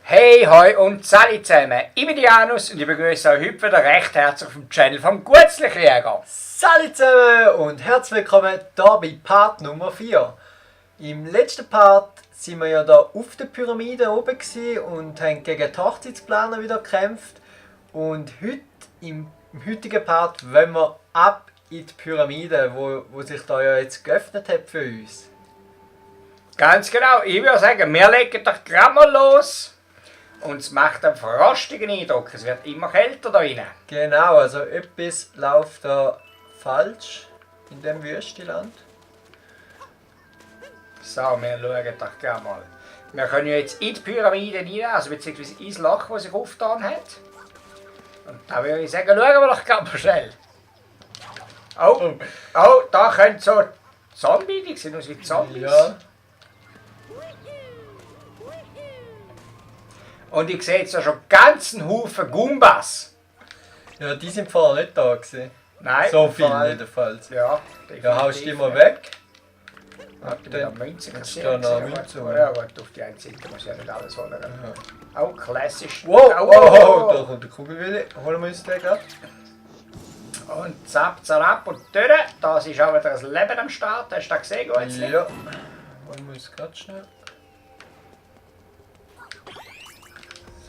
Hey, hoi und Sali zusammen. Ich bin Janus und ich begrüße euch heute wieder recht herzlich auf dem Channel vom Gutzlikrieger. Salut zusammen und herzlich willkommen hier bei Part Nummer 4. Im letzten Part sind wir ja da auf der Pyramide oben und haben gegen die Hochzeitsplaner wieder gekämpft. Und heute, im heutigen Part, wollen wir ab in die Pyramide, wo sich da ja jetzt geöffnet hat für uns. Ganz genau, ich würde sagen, wir legen doch gerade mal los. Und es macht einen frostigen Eindruck, es wird immer kälter da rein. Genau, also etwas läuft da falsch in dem Wüstenland. So, wir schauen doch gerade mal. Wir können ja jetzt in die Pyramide rein, also beziehungsweise ins Loch, das sich aufgetan hat. Und da würde ich sagen, schauen wir doch gerade mal schnell. Oh, da können so Zombies, die sehen aus wie Zombies. Ja. Und ich sehe jetzt da schon ganzen Haufen Gumbas. Ja, die sind vorher nicht da gewesen. Nein. So viel jedenfalls. Ja, Ja, haust du die mal weg. Dann Münze kassiert. da noch Münze holen. Ja, gut, auf die eine Seite muss ich ja nicht alles holen. Auch klassisch. Wow, Oh, wow, da kommt der Kugelwille. Holen wir uns den gerade. Und zapp, zapp und durch. Da ist auch wieder ein Leben am Start. Hast du das gesehen? Gutzli? Ja. Holen wir uns gerade schnell.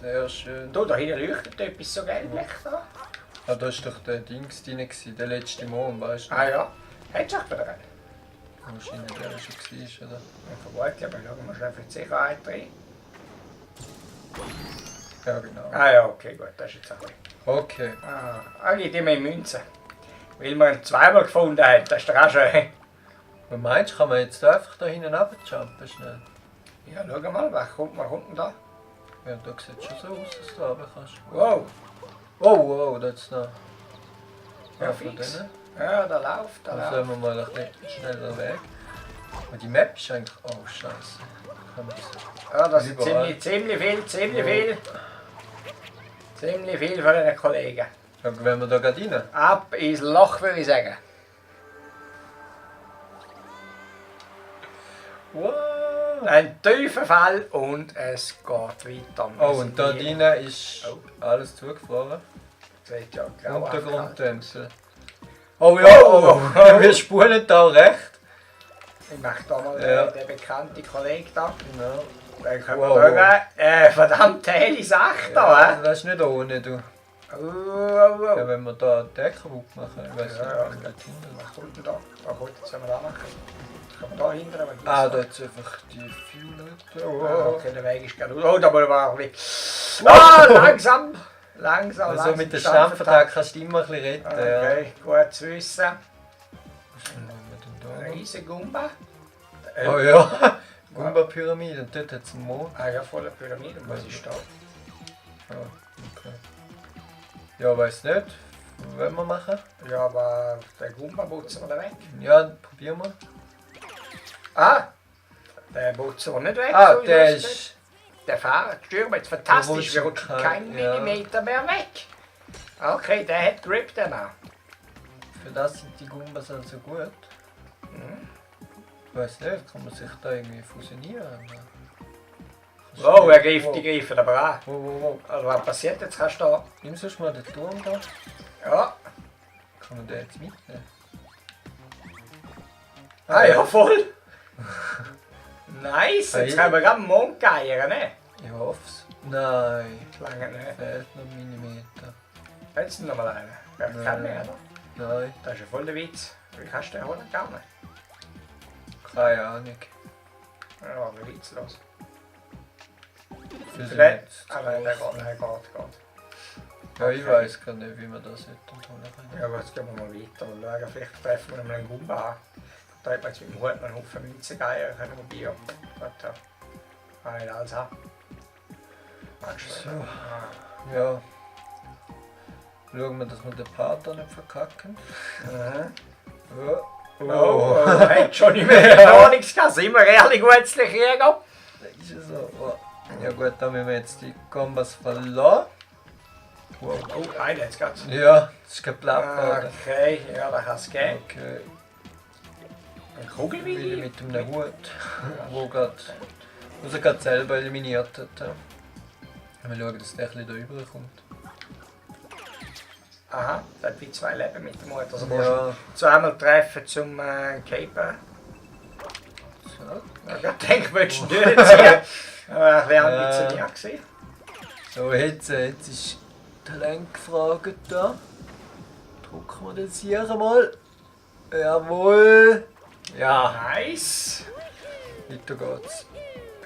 Sehr schön. Du, da hinten leuchtet etwas so gelblich da. Ah, da war doch der Dings drin, der letzte Mond, weißt du? Ah ja. Hättest du auch wieder einen? Wahrscheinlich der schon war, oder? Ja, vermutlich, aber schauen wir schnell für die Sicherheit rein. Ja, genau. Ah ja, okay, gut, das ist jetzt auch gut. Okay. Gib dir mal Münzen. Weil man ihn zweimal gefunden hat, das ist doch auch schön. Was meinst du, kann man jetzt einfach da hinten runterjumpen schnell? Ja, schau mal, was kommt denn da? Ja, da sieht es schon so aus, dass du runter kannst. Wow, Oh, wow, das ist noch. ja von fix. denen. Ja, da läuft, da Dann läuft. sollen wir mal ein bisschen schneller weg. Und die Map ist eigentlich. Oh, Scheiße. Ja, das ist Überall. ziemlich viel von den Kollegen. Ja, wenn wir da gerade rein? Ab ins Loch, würde ich sagen. Wow. Ein tiefer Fall und es geht weiter. Oh, und da drinnen ist alles zugefroren. Sieht ja grau aus. Untergrunddämsel. Oh ja, Oh. wir spulen da recht. Ich mache da mal Ja. den bekannten Kollegen da. Genau. Dann können Wow. wir schauen. Verdammt helle Sache da, Ja, das ist nicht ohne, du. Oh. Ja, wenn wir da den kaputt machen, ich weiß nicht, Ja, was geht hinten. Was kommt denn da? Oh gut, was sollen wir da machen? Kann man da hinten aber Ah, da ist einfach die Fuel. Oh, okay, der Weg ist gerade. Oh, da wollen wir auch ein bisschen. Ah, langsam! Langsam, Also langsam. mit der Stampfattacke kannst du immer ein bisschen retten. Okay, gut zu wissen. Was haben wir denn Riesen Gumba. da? Oh ja, Gumba-Pyramide und dort hat es einen Mond. Ah ja, voller Pyramide. Was ist da? Ah, okay. Ja, weiß nicht. Was wollen wir machen? Ja, aber den Gumba putzen wir da weg. Ja, probieren wir. Ah! Den putzen wir nicht weg. Ah, so wie der das ist. Der Fahrer stürmt jetzt fantastisch. rutscht Wir rutschen keinen ja. Millimeter mehr weg. Okay, der hat Grip dann auch. Für das sind die Gumbas also gut. Ich weiß nicht, kann man sich da irgendwie fusionieren? Oh, er greift, die greifen aber an. Wow. Also was passiert jetzt? Kannst du da... Nimm sonst mal den Turm da. Ja. Kann man den jetzt mitnehmen? Ah ja, voll. Nice, Ah, jetzt ja. können wir gerade einen Mond geiern, ne? Ich hoffe es. Nein, Lange nicht. fehlt noch ein Millimeter. Jetzt noch mal einen. Wer kann mehr, oder? Nein, Das ist ja voll der Witz. Wie kannst du den holen? Gar nicht. keine Ahnung. Ja, wie witzlos. Für sie Der, jetzt ah nein, der geht. Ja, ich weiß gar nicht, wie man das hätte holen können. Ja, aber jetzt gehen wir mal weiter und schauen, vielleicht treffen wir noch mal einen Gumba an. Da hat man jetzt mit dem Hut noch einen Haufen Münzen geiern können, wobei ja, gut, kann nicht alles haben. So. Ja. Schauen wir, dass wir den Partner nicht verkacken. Mhm. Ja. Oh, hat schon nicht mehr Ahnung gehabt, sind wir ehrlich gutzlich Jäger? Da ist es so. Oh. Ja gut, dann müssen wir jetzt die Kombas verlassen. Wow. Oh, nein, jetzt geht's. Ja, das ist geplappt. Okay, ja, da kann es gehen. Okay. Ein Kugelwilli? Mit einem Hut, wo er gerade selber eliminiert hat. Ja. Wir schauen, dass der ein bisschen da rüberkommt. Aha, das hat wie 2 Leben mit dem Mut. Also musst Ja. du zweimal treffen zum Caper. So. Ja, ich denke, willst du durchziehen? Aber ein bisschen ambitioniert gewesen. So, jetzt ist die Lenkfrage da. Drucken wir das hier einmal. Jawohl. Ja, Nice. weiter geht's.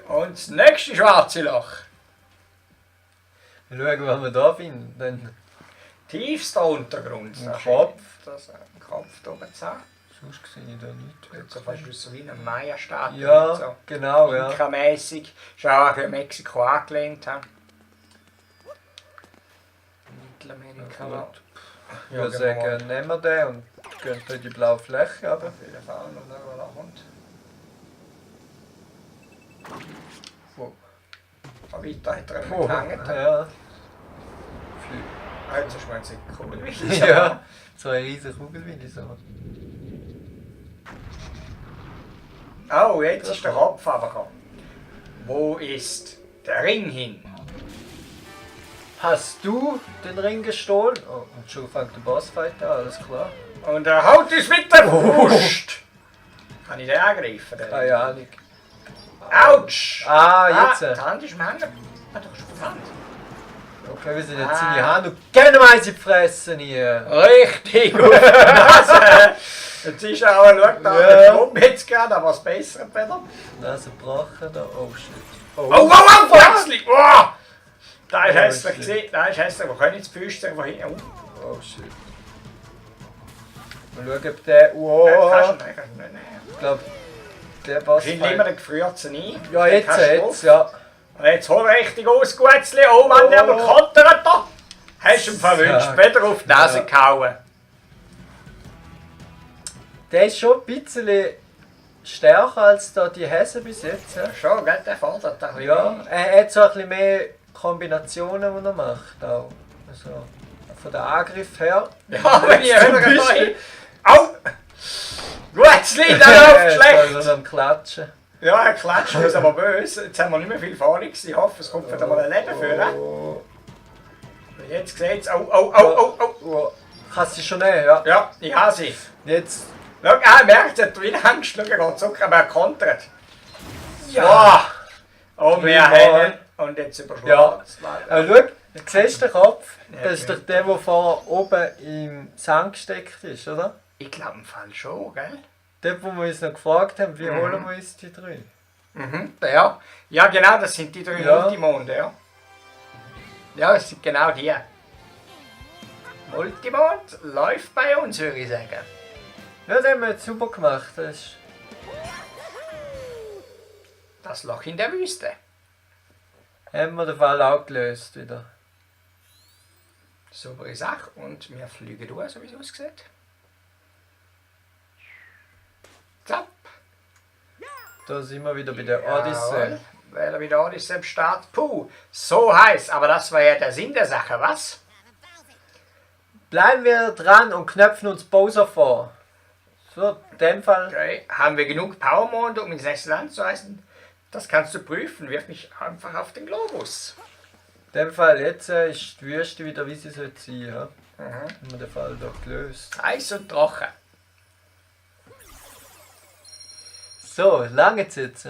Und das nächste schwarze Loch. Wir schauen, was wir da finden. Dann Tiefster Untergrund. Ein Kopf. Das ist ein Kopf da oben zu haben. sonst sehe ich da nichts. So fast so wie eine Maya-Statue. Ja, So. genau, ja. Inka-mässig. Ist auch an Mexiko angelehnt. He? Mittelamerika. Ja, Ja, gut. Ich würde sagen, nehmen wir den und gehen da in die blaue Fläche runter. Auf jeden Fall. Und schauen, was da kommt. Wow. Aber weiter hat er Oh, gehangen. ja. Jetzt ist man jetzt Kugelwicht. Ja, so eine riesige Kugel wie ich so. Oh, jetzt ist der Kopf runtergekommen. Wo ist der Ring hin? Hast du den Ring gestohlen? Oh, und schon fängt der Bossfight an, alles klar. Und er haut uns mit der Brust. Kann ich den angreifen? Den? Keine Ahnung. Autsch! Jetzt. Die Hand ist im Hängen. Doch schon verwandt. Okay, wir sind jetzt seine Hand und gerne mal in die Fresse hier. Richtig gut. Nase. Jetzt ist er aber, schau da, Ja. oben jetzt gerade, aber was besser wieder. Nase gebrochen da. Oh shit. Oh, plötzlich! Oh. Da ist Oh, hässlich shit. gesehen. Da ist hässlich. Wir können jetzt die Füße irgendwo hin. Oh. Oh shit. Mal schauen, ob der. Kannst Wow. du nicht nehmen. Ich glaube, der Wahrscheinlich immer Bossfight. den gefrierten ein. Ja, jetzt, Kannst du jetzt, ja. Und jetzt hol richtig aus, Gutzli. Oh Mann, der kontert da. Hast du ihn verwünscht. Ja. Wieder auf die Nase Ja. gehauen. Der ist schon ein bisschen stärker als da die Häse bis jetzt. Ja, Schon, gell? Der fordert ein bisschen ja mehr. er hat so ein bisschen mehr Kombinationen, die er macht. Auch. Also, von der Angriff her. Ja, wenn ich Zum höre, da Beispiel. hin. Au! Gutzli, der läuft Er schlecht. ist am Klatschen. Ja, er klatscht uns aber böse. Jetzt haben wir nicht mehr viel Fahrungs. Ich hoffe, es kommt wieder mal ein Leben für. Oh, Jetzt sieht es. Au. oh. Kannst du schon nehmen, ja. Ja, ich habe sie. Jetzt. Schau, er merkt, er hat wieder Angst. Schau, er geht zurück, aber er kontert. Ja. Oh, wir Prima. haben. Und jetzt überschlägt Aber schau, du siehst den Kopf. Ja, Das ist doch der, der vorher oben im Sand gesteckt ist, oder? Ich glaube im Fall schon, gell? Dort, wo wir uns noch gefragt haben, wie holen wir uns die drei? Mhm, ja. Ja, genau, das sind die 3 Ja. Multimonde, ja. Ja, das sind genau die. Multimond läuft bei uns, würde ich sagen. Ja, den haben wir jetzt super gemacht. Das ist Das Loch in der Wüste. haben wir den Fall auch gelöst wieder. Saubere Sache und wir fliegen durch, so wie es aussieht. Zapp. Da sind wir wieder bei der Odyssee. Jawohl. Weil er wieder Odyssee am Start. Puh, so heiß. Aber das war ja der Sinn der Sache, was? Bleiben wir dran und knöpfen uns Bowser vor. So, in dem Fall. Okay. Haben wir genug Powermond, um ins nächste Land zu reisen? Das kannst du prüfen. Wirf mich einfach auf den Globus. In dem Fall jetzt ist die Wüste wieder wie sie sollte sein. Ja? Mhm. Haben wir den Fall da gelöst. Heiß und trocken. So, lange jetzt.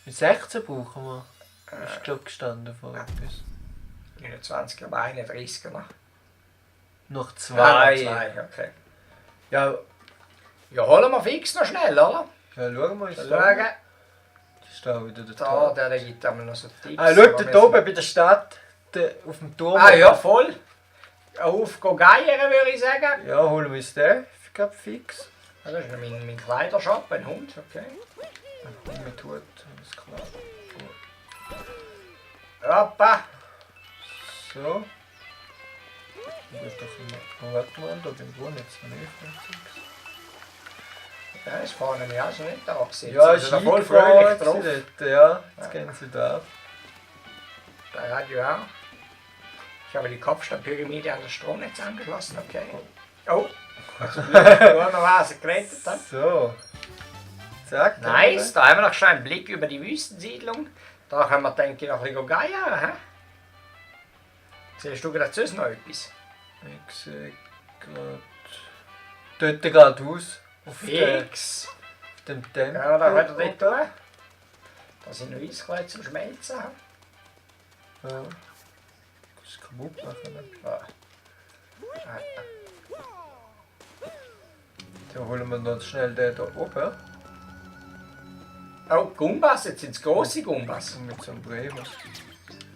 16 brauchen wir. Ist glaube gestanden vor etwas. 29, aber 31 gemacht. Noch Ah, zwei. noch zwei, okay. Ja, Ja, holen wir fix noch schnell, oder? ja, schauen wir uns Schauen. da. Da ist da wieder der Da, Tor. der gibt einmal noch so Tipps. Ah, schau, aber dort wir oben bei der Stadt, auf dem Turm. Ah ja, voll. Auf geiern, würde ich sagen. Ja, holen wir uns den. Ich glaube fix. Das ist mein Kleidershop, ein Hund, okay. Mit Hut, alles klar. Hoppa. So. Ich will doch mal, warte mal, da beim Brunnen jetzt noch nicht. Der ist vorne mir also nicht da abgesetzt. Ja, ist ist da voll fröhlich drauf. dort, ja. Jetzt gehen sie da ab. Der Radio auch. Ich habe die Kopfsteinpyramide an das Stromnetz angeschlossen, okay. Oh, also nur noch was gerettet hat. So. Zack. Nice, da haben wir noch schon einen Blick über die Wüstensiedlung. Da können wir, denke ich, noch ein bisschen geiern. Hä? Siehst du gerade sonst noch etwas? Ich sehe gerade. Dort geradeaus. Auf Fix! dem Tempel. Ja, da könnt ihr dort durch. Da sind noch Eisklötze zum Schmelzen. Ja. Kannst du kaputt machen. Ja. Dann holen wir noch schnell den da oben. Oh, Gumbas, jetzt sind es grosse Gumbas. Und mit so einem Bremer.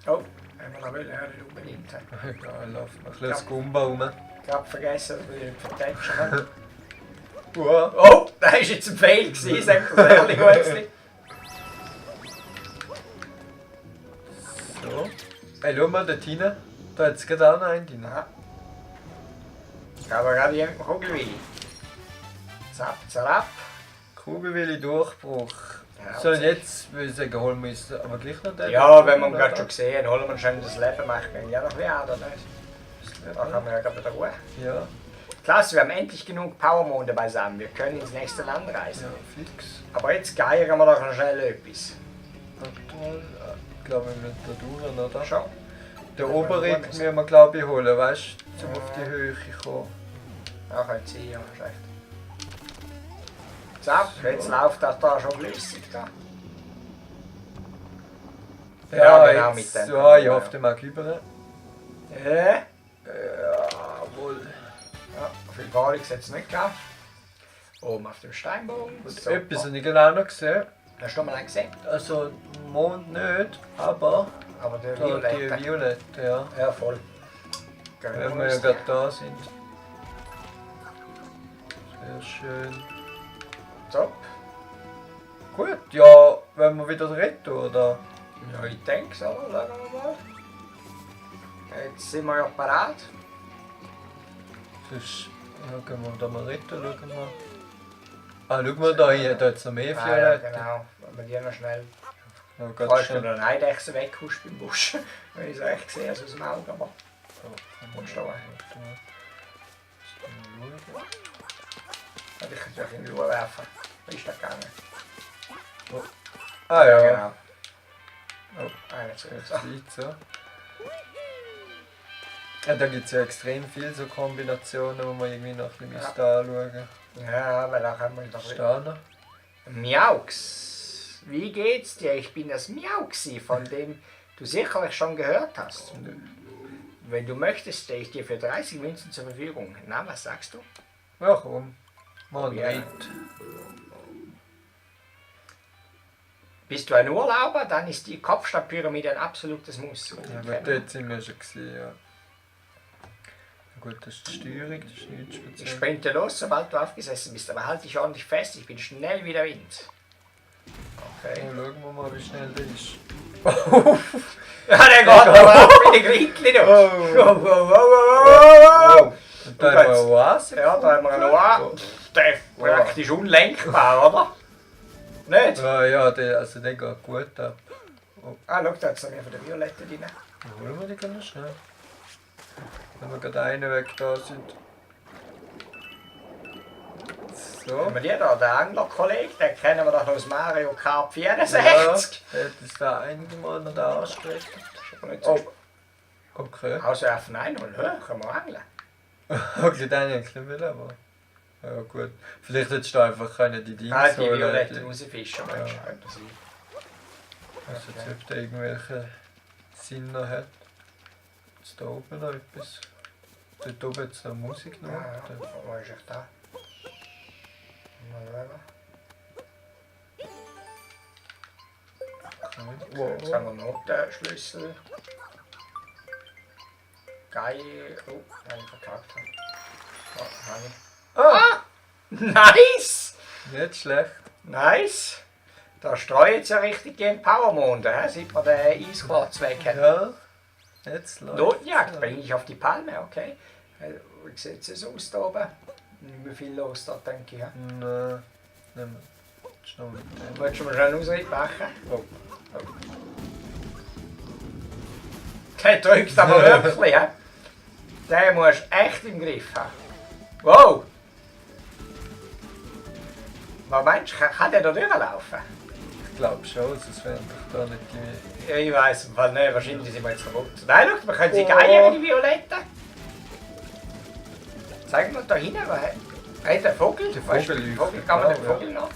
Oh, wenn wir noch wollen, ja, nicht unbedingt. Egal, lauf noch ein bisschen das Gumba rum. Ich habe vergessen, dass wir nicht vertätschen können. Wow. Oh, das war jetzt ein Fail gewesen, sagt das ehrlich Gutzli. So. Hey, schau mal dort hinein. Da hat es gerade auch noch einen drin. Ja. Aber gerade hier mit dem Kugelwilli. Zap, zap. Kugelwille Durchbruch. Ja, So, und jetzt würde ich sagen, holen wir uns aber gleich noch den. Ja, wenn wir ihn gerade schon gesehen holen wir schon das Leben machen. Ja, noch mehr, oder nicht? Da kann man ja gerade wieder Ruhe. Ja, Klasse, wir haben endlich genug Powermonde beisammen. Wir können ins nächste Land reisen. ja, fix. Aber jetzt geiern wir doch noch schnell etwas. Aktuell, ich glaube, wir müssen da durch, oder? Schon? Den Oberrick müssen wir, glaube ich, holen, weißt du, um auf die Höhe zu kommen. Ja, könnte sein, ja, ist recht. Zap, jetzt läuft das da schon flüssig. Da. Ja, genau, mit dem. Ja, ich hoffe, der mag über. Ja, Jawohl. ja, viel Erfahrung hat es nicht gehabt. Oben auf dem Steinbogen. Super. Etwas habe ich genau noch gesehen. Hast du mal einen gesehen? Also, Mond nicht, aber Aber der da die Violette. Violette, ja. Ja, voll. Wenn wir ja gerade da sind. Sehr schön. Top. Gut, ja, wenn wir wieder retten, oder? Ja, ich denke so. Schauen wir mal. Jetzt sind wir ja parat. Sonst ja, gehen wir da mal retten, schauen wir. Ah, schau mal da hier, da hat es noch mehr Ah, ja, Violette. genau. Wenn wir die noch schnell. Ja, ganz Falls du schnell. eine Eidechse wegkommst beim Busch. Wenn ich es recht sehe, also aus dem Auge. Aber kommst du da rein. Ich könnte ja in die Ruhe werfen. Wie ist das gegangen? Ah ja, Genau. Oh. Einer zurück. jetzt liegt so. Ja, da gibt es ja extrem viele so Kombinationen, wo man irgendwie noch ein bisschen anschauen müsste. Ja, weil da können wir doch Ist da noch? Miaux. Wie geht's dir? Ich bin das Miauxi, von dem du sicherlich schon gehört hast. Wenn du möchtest, stehe ich dir für 30 Münzen zur Verfügung. Na, was sagst du? Ja, komm. Mal Ja. weit. Bist du ein Urlauber, dann ist die Kopfstadtpyramide ein absolutes Muss. Ja, aber dort sind wir schon gesehen, ja. Gut, das ist die Steuerung, das ist nichts Ich speziell. sprinte los, sobald du aufgesessen bist, aber halt dich ordentlich fest, ich bin schnell wie der Wind. Okay. Oh, schauen wir mal, wie schnell der ist. Ja, der geht aber auch wie ein Glinkli, du. Oh. Wow, wow, wow, wow, wow. Und da haben wir eine Oase. Ja, da haben wir einen Ohr. Der ist praktisch unlenkbar, oder? Nicht? Ja, ja, der geht gut ab. Ah, schau, da hat es noch mehr von der Violette drin. Dann holen wir die ganz schnell. Wenn wir gerade einen weg da sind. So. Haben wir die da, der Angler-Kollege, den kennen wir doch aus Mario Kart Ja, 64. hat es da einige Mal noch da angestreckt. Aber nicht so. Okay. Auswerfen einholen, hör, können wir angeln. Okay, den hätte ich nicht will, aber. Ja, gut. Vielleicht hättest du einfach die Dinge Ah, die Violette rausfischen, Ja. Mensch, könnte sein. Also, jetzt ob der irgendwelche Sinn noch hat. Jetzt da oben noch etwas. Dort oben jetzt noch Musik noch. Ja, ja. Wo ist ich da? Mal schauen. Wow. Jetzt haben wir noch den Schlüssel. Geil. Oh, den habe ich verkackt. Oh, habe ich. Ah! Nice! Nicht schlecht. Nice! Da streut es ja richtig gegen Powermonde, seit wir den Eisplatz weg haben. Ja. Jetzt läuft Notenjagd, bringe ich auf die Palme, okay. Wie sieht es aus da oben? Nicht mehr viel los da, denke ich. Nein. Nehmen wir. Schnell mit dem. Willst du mir schon einen Ausritt machen? Oh. Der drückt aber wirklich, hä? Den musst du echt im Griff haben. Wow! Was meinst du, kann der da durchlaufen? Ich glaube schon, sonst wären doch da nicht die... Ja, ich weiss im Fall nicht, wahrscheinlich sind wir jetzt kaputt. Nein, schau, wir können sie geiern, die Violetten. Zeig mal da hinten, hat der Vogel? Der Weißt du, Vogel Vogel kann man leuchtet, den ja. Vogel noch?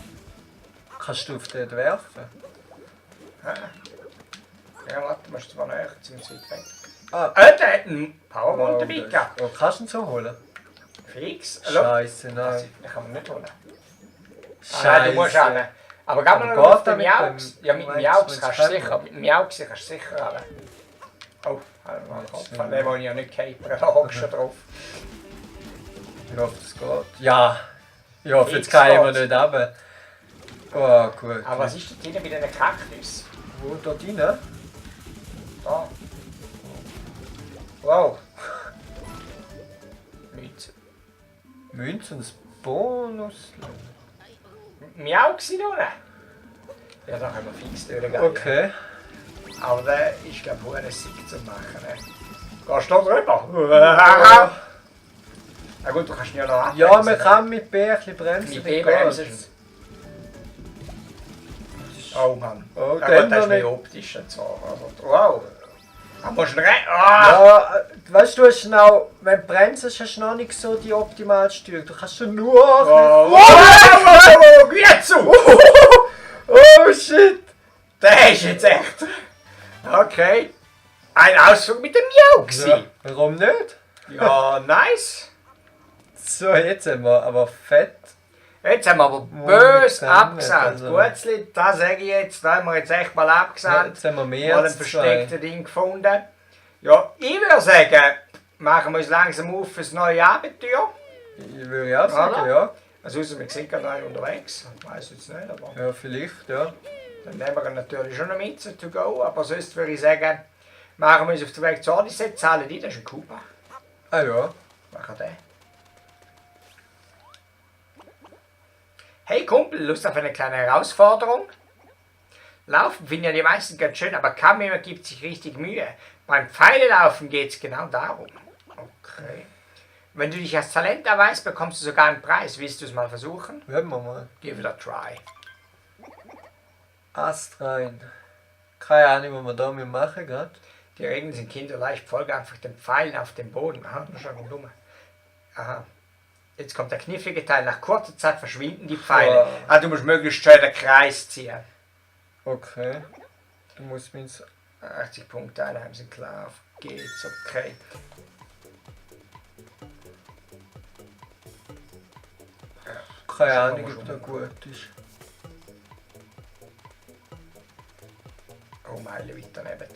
Kannst du auf den werfen? Ja, warte, musst du zwar näher, ziemlich weit weg. Ah, Der hat einen Powerball dabei gehabt. Oh, kannst du ihn so holen? Fix. Scheiße, nein. Den kann man nicht holen. Scheiße. Du musst ran. Aber geh mal Aber noch auf geht den er mit Miaux. dem- Ja, mit dem meinst Miaux du, kannst wenn's du sicher. Mit dem Miaux kannst du sicher ran. Oh, von dem will ich ja nicht capern, da hockst du drauf. Ich hoffe, es geht. Ja! Ich hoffe, jetzt Fix kann ich mir geht's. nicht runter. Oh, gut. Aber was ist da drinnen mit diesen Kaktus? Wo da drin? Da. Wow. Mit Münzens Bonus. Miau gewesen da unten? Ja, da können wir fix durchgehen. Okay. Aber der ist, glaube ich, ein Sieg zu machen. Ne? Gehst du da drüber? Na gut, du kannst ihn ja noch abbremsen. Ja, man kann mit B ein bisschen bremsen. Mit dann B bremsen. geht's. Oh Mann. Oh, Ja, dann gut, das ist noch mehr nicht. optisch und so. Also, wow. Da musst du rein. Ah! Ja, weißt du, du hast noch, wenn du bremst, hast du noch nicht so die optimale Steuerung. Du kannst schon nur... Oh, wow, geh zu! Oh shit! Der ist jetzt echt. Okay. Ein Ausflug mit dem Miau Ja, gewesen. warum nicht? Ja, nice. So, jetzt haben wir aber fett. Jetzt haben wir aber Morgen böse zusammen, abgesandt. also- Gutzli, das sage ich jetzt, da haben wir jetzt echt mal Ja, abgesandt. jetzt haben wir mehr Mal ein als zwei. verstecktes Ding gefunden. Ja, ich würde sagen, machen wir uns langsam auf fürs neue Abenteuer. Ich würde auch sagen, ja. Also, wir sind gerade noch unterwegs. Ich weiß jetzt nicht, aber Ja, vielleicht, ja. dann nehmen wir ihn natürlich schon noch mit to go. Aber sonst würde ich sagen, machen wir uns auf den Weg zur Odyssee, zahlen die, das ist ein Kuba. Ah ja. Machen den. Hey Kumpel, Lust auf eine kleine Herausforderung? Laufen finden ja die meisten ganz schön, aber kaum jemand gibt sich richtig Mühe. Beim Pfeilelaufen geht es genau darum. Okay. Wenn du dich als Talent erweist, bekommst du sogar einen Preis. Willst du es mal versuchen? Hören wir mal. Give it a try. Ast rein. Keine Ahnung, was wir da machen gerade. Die Regeln sind kinderleicht. Folge einfach den Pfeilen auf dem Boden. Aha, das ist schon dumm. Aha. Jetzt kommt der knifflige Teil. Nach kurzer Zeit verschwinden die Pfeile. Oh. Ah, du musst möglichst schön den Kreis ziehen. Okay. Du musst mir ins... 80 Punkte einheim sind klar. Auf geht's, okay. Keine Schauen Ahnung, wir ob schon der mal. gut ist. Oh, Meile weiter neben.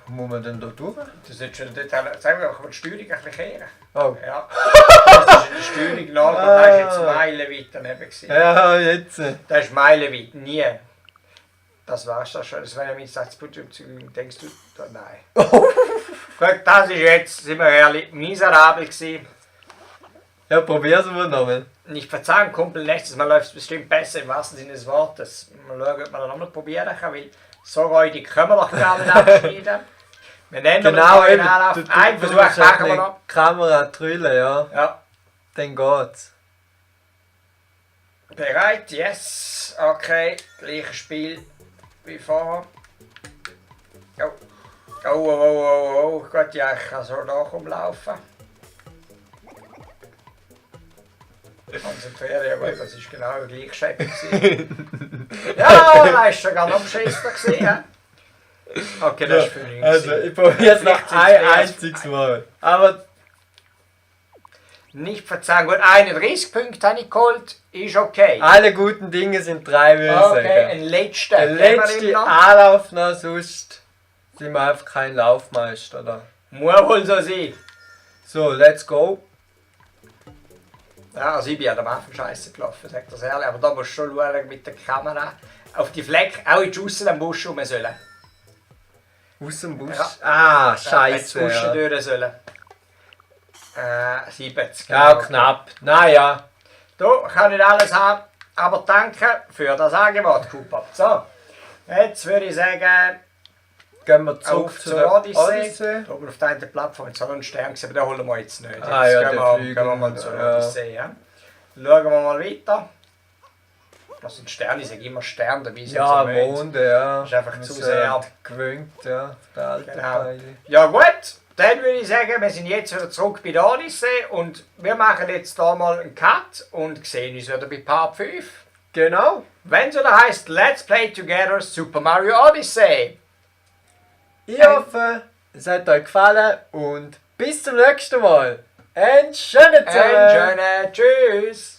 Wo muss man denn da durch? Du solltest schon dort, sagen wir, die Steuerung ein bisschen kehren. Oh. Ja. Das ist in der Steuerung nach, und das ist jetzt Meile weiter neben gewesen. Ja, jetzt. Das ist Meile weit, nie. Das war's das schon. Das wäre ja mein Satzpunkt. Denkst du, da, nein. Gut, das ist jetzt, sind wir ehrlich, miserabel gewesen. Ja, probier's mal nochmal. Nicht verzeihen, Kumpel, nächstes Mal läuft es bestimmt besser, im wahrsten Sinne des Wortes. Mal schauen, ob man das nochmal probieren kann, weil so räudig können wir doch gar nicht abschneiden. Wir nennen Genau, den eben. Anlauf. Du Ein musst Versuch machen wir eine noch. Kamera drüllen, ja. Ja. Dann geht's. Bereit? Yes. Okay, gleiches Spiel wie vorher. Oh. Oh. Gut, ja, ich kann so da rumlaufen. Konzentrieren, ja gut, das ist genau der gleiche Shape gewesen. Ja, da ist sogar noch beschissen gewesen. Ja? Okay, das ist für ihn. Also, ich probier's noch ein einziges Mal. Aber Nicht verzeihen, gut, 31 Punkte habe ich geholt, ist okay. alle guten Dinge sind drei, würde ich Okay, sagen. ein letzter. Der Geben wir ihm letzte noch. Anlauf noch, sonst sind wir einfach kein Laufmeister. Oder? Muss wohl so sein. So, let's go. Ja, also ich bin ja am Anfang scheiße gelaufen, sagt das ehrlich, aber da musst du schon schauen mit der Kamera. Auf die Fleck, auch in die Aussen am Busch rum sollen. Aus dem Bus. Ja. Ah, Scheiße. scheiße. Ja. Ja, Durch sollen. 70. ja knapp. Naja. Du, kann nicht alles haben, aber danke für das Angebot, Cooper. So, jetzt würde ich sagen, Gehen wir zurück auf zu zur der Odyssee. Odyssee. Da oben auf der einen Plattform jetzt noch einen Stern gesehen, aber den holen wir jetzt nicht. Jetzt Ah ja, gehen, der wir, Flügel, gehen wir mal zur ja. Odyssee. Ja. Schauen wir mal weiter. Das sind Sterne, ich sage immer Sterne, dabei sind Ja, so Monde. Monde, ja. Das ist einfach Wir zu sind sehr. gewöhnt, ja, der alte Genau. Teile. Ja gut, dann würde ich sagen, wir sind jetzt wieder zurück bei der Odyssey und wir machen jetzt hier mal einen Cut und sehen uns wieder bei Part 5. Genau. Wenn es wieder heisst Let's Play Together Super Mario Odyssey. Ich hoffe, es hat euch gefallen und bis zum nächsten Mal. Einen schönen Tag! Einen schönen Tschüss!